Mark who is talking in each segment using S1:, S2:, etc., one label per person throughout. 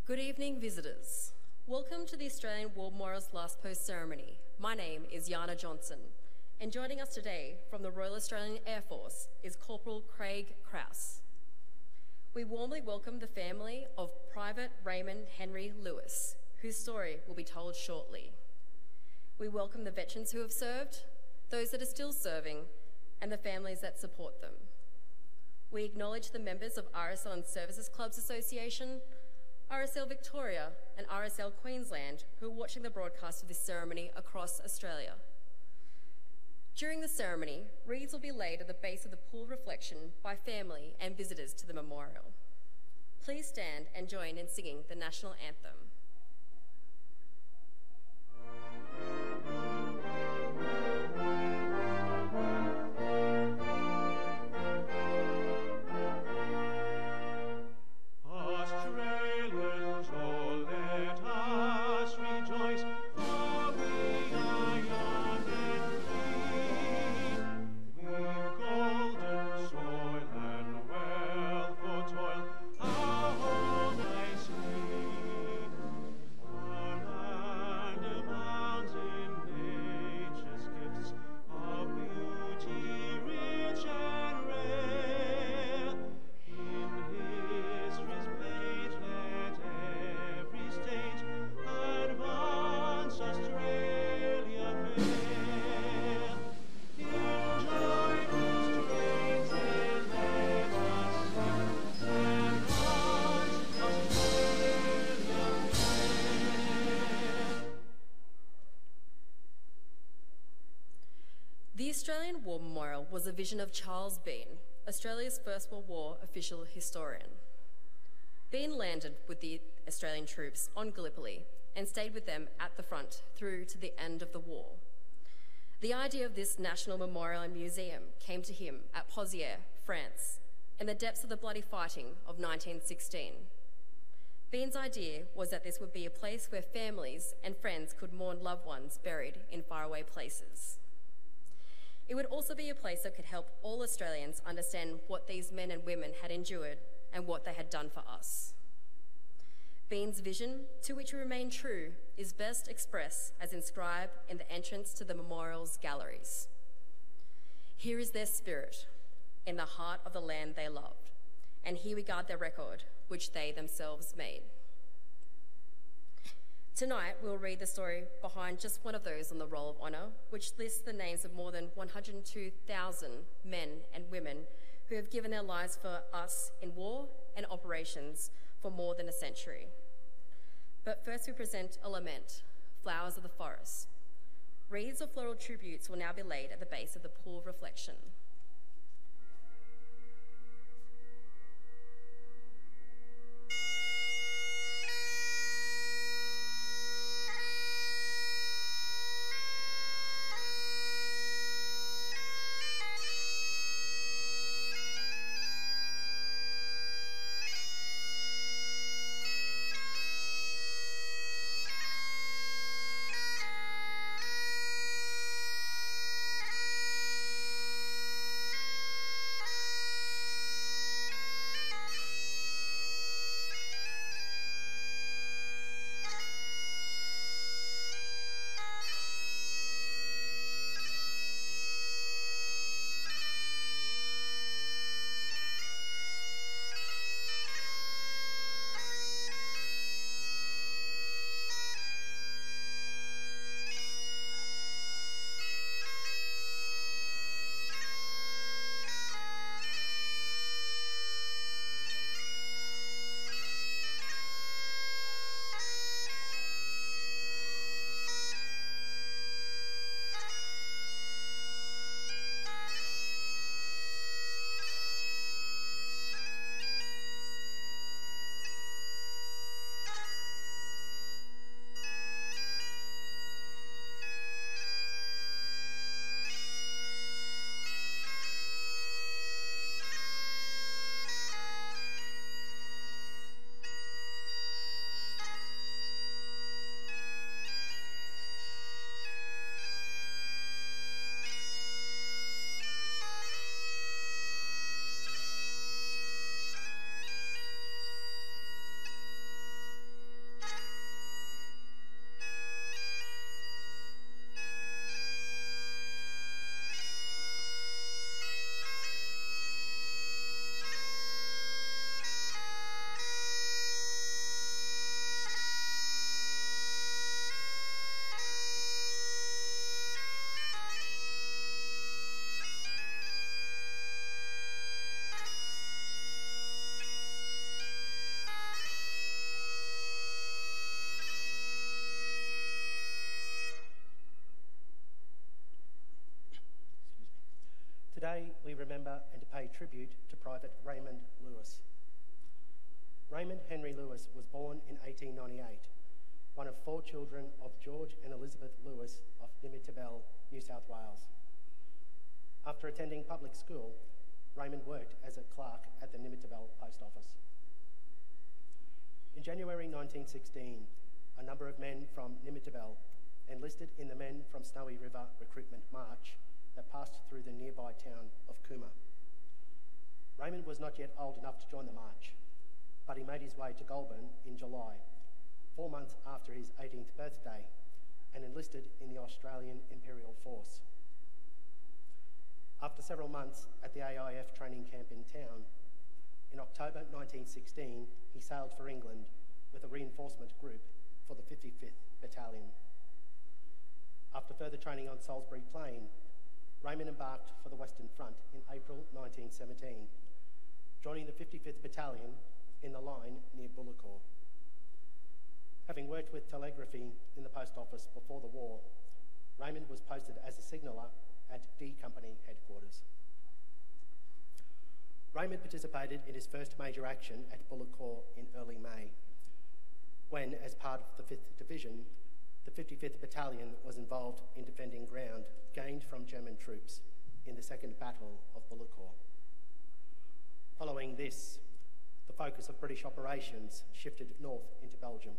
S1: Good evening, visitors. Welcome to the Australian War Memorial's Last Post ceremony. My name is Yana Johnson, and joining us today from the Royal Australian Air Force is Corporal Craig Krause. We warmly welcome the family of Private Raymond Henry Lewis, whose story will be told shortly. We welcome the veterans who have served, those that are still serving, and the families that support them. We acknowledge the members of RSL and Services Clubs Association, RSL Victoria and RSL Queensland who are watching the broadcast of this ceremony across Australia. During the ceremony, wreaths will be laid at the base of the pool reflection by family and visitors to the memorial. Please stand and join in singing the national anthem. The Australian War Memorial was a vision of Charles Bean, Australia's First World War official historian. Bean landed with the Australian troops on Gallipoli and stayed with them at the front through to the end of the war. The idea of this national memorial and museum came to him at Pozières, France, in the depths of the bloody fighting of 1916. Bean's idea was that this would be a place where families and friends could mourn loved ones buried in faraway places. It would also be a place that could help all Australians understand what these men and women had endured and what they had done for us. Bean's vision, to which we remain true, is best expressed as inscribed in the entrance to the memorial's galleries. Here is their spirit, in the heart of the land they loved, and here we guard their record, which they themselves made. Tonight, we'll read the story behind just one of those on the Roll of Honour, which lists the names of more than 102,000 men and women who have given their lives for us in war and operations for more than a century. But first we present a lament, Flowers of the Forest. Wreaths of floral tributes will now be laid at the base of the pool of reflection.
S2: Today we remember and pay tribute to Private Raymond Lewis. Raymond Henry Lewis was born in 1898, one of 4 children of George and Elizabeth Lewis of Nimitabel, New South Wales. After attending public school, Raymond worked as a clerk at the Nimitabel Post Office. In January 1916, a number of men from Nimitabel enlisted in the Men from Snowy River Recruitment March that passed through the nearby town of Cooma. Raymond was not yet old enough to join the march, but he made his way to Goulburn in July, 4 months after his 18th birthday, and enlisted in the Australian Imperial Force. After several months at the AIF training camp in town, in October 1916, he sailed for England with a reinforcement group for the 55th Battalion. After further training on Salisbury Plain, Raymond embarked for the Western Front in April 1917, joining the 55th Battalion in the line near Bullecourt. Having worked with telegraphy in the post office before the war, Raymond was posted as a signaller at D Company headquarters. Raymond participated in his first major action at Bullecourt in early May, when, as part of the 5th Division, the 55th Battalion was involved in defending ground gained from German troops in the Second Battle of Bullecourt. Following this, the focus of British operations shifted north into Belgium,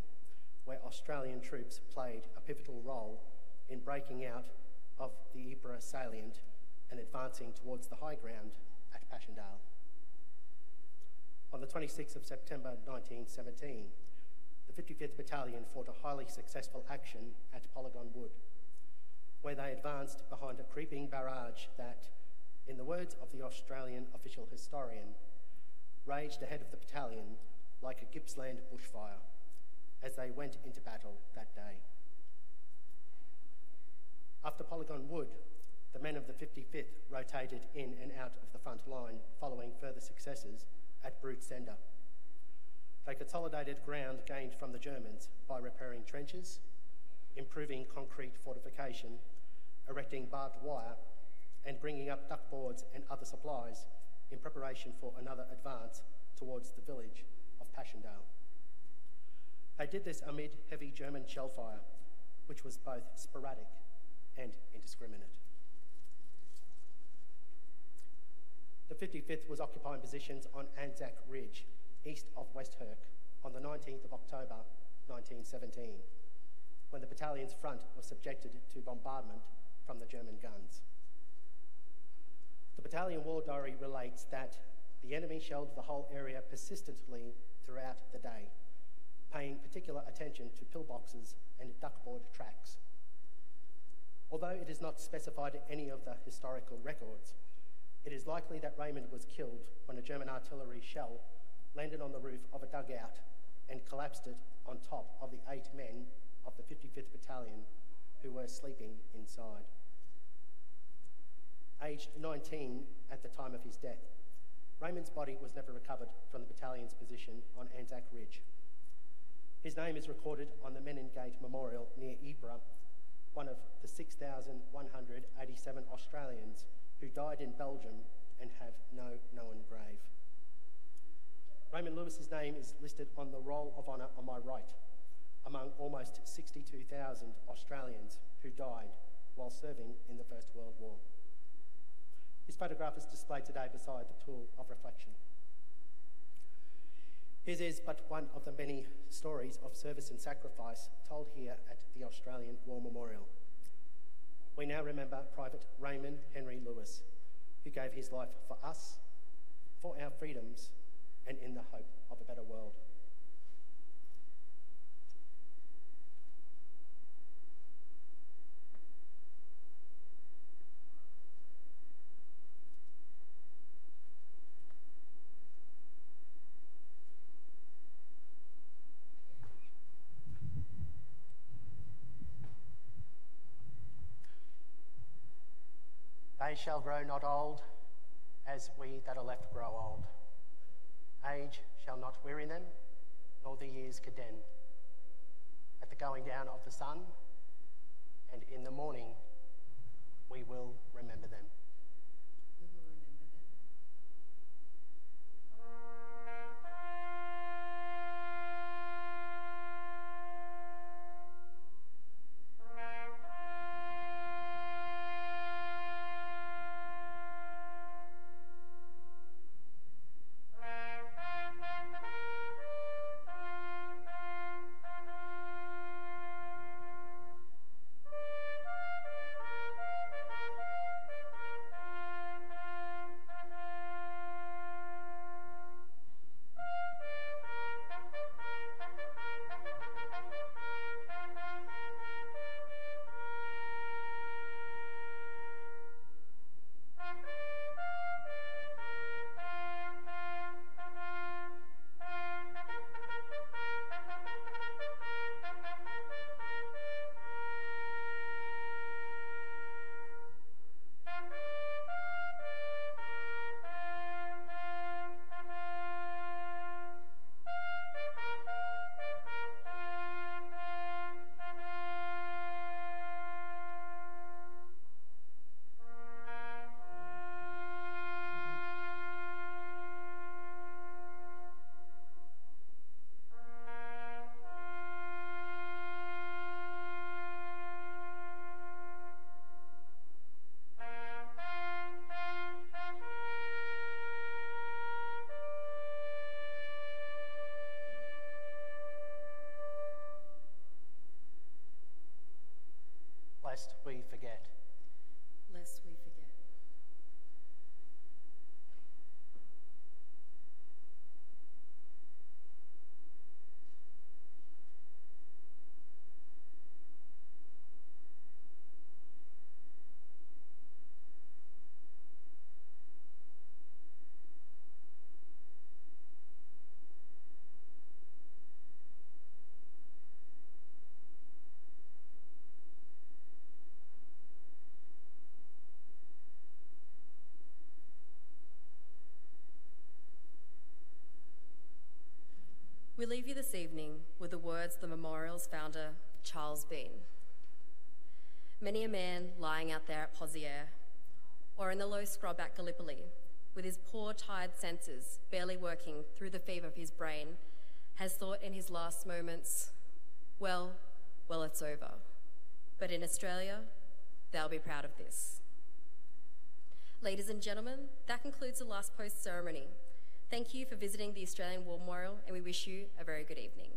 S2: where Australian troops played a pivotal role in breaking out of the Ypres salient and advancing towards the high ground at Passchendaele. On the 26th of September 1917, the 55th Battalion fought a highly successful action at Polygon Wood, where they advanced behind a creeping barrage that, in the words of the Australian official historian, raged ahead of the battalion like a Gippsland bushfire as they went into battle that day. After Polygon Wood, the men of the 55th rotated in and out of the front line following further successes at Brute Sender. They consolidated ground gained from the Germans by repairing trenches, improving concrete fortification, erecting barbed wire, and bringing up duckboards and other supplies in preparation for another advance towards the village of Passchendaele. They did this amid heavy German shell fire, which was both sporadic and indiscriminate. The 55th was occupying positions on Anzac Ridge, east of West Herk, on the 19th of October 1917, when the battalion's front was subjected to bombardment from the German guns. The battalion war diary relates that the enemy shelled the whole area persistently throughout the day, paying particular attention to pillboxes and duckboard tracks. Although it is not specified in any of the historical records, it is likely that Raymond was killed when a German artillery shell landed on the roof of a dugout and collapsed it on top of the 8 men of the 55th Battalion who were sleeping inside. Aged 19 at the time of his death, Raymond's body was never recovered from the battalion's position on Anzac Ridge. His name is recorded on the Meningate Memorial near Ypres, one of the 6,187 Australians who died in Belgium and have no known grave. Raymond Lewis's name is listed on the Roll of Honour on my right, among almost 62,000 Australians who died while serving in the First World War. His photograph is displayed today beside the tool of reflection. His is but one of the many stories of service and sacrifice told here at the Australian War Memorial. We now remember Private Raymond Henry Lewis, who gave his life for us, for our freedoms, and in the hope of a better world. They shall grow not old, as we that are left grow old. Age shall not weary them, nor the years condemn. At the going down of the sun, and in the morning, we will remember them.
S3: forget.
S1: Lest we forget. We leave you this evening with the words of the memorial's founder, Charles Bean. Many a man lying out there at Poziere, or in the low scrub at Gallipoli, with his poor, tired senses barely working through the fever of his brain, has thought in his last moments, well, it's over. But in Australia, they'll be proud of this. Ladies and gentlemen, that concludes the last post ceremony. Thank you for visiting the Australian War Memorial, and we wish you a very good evening.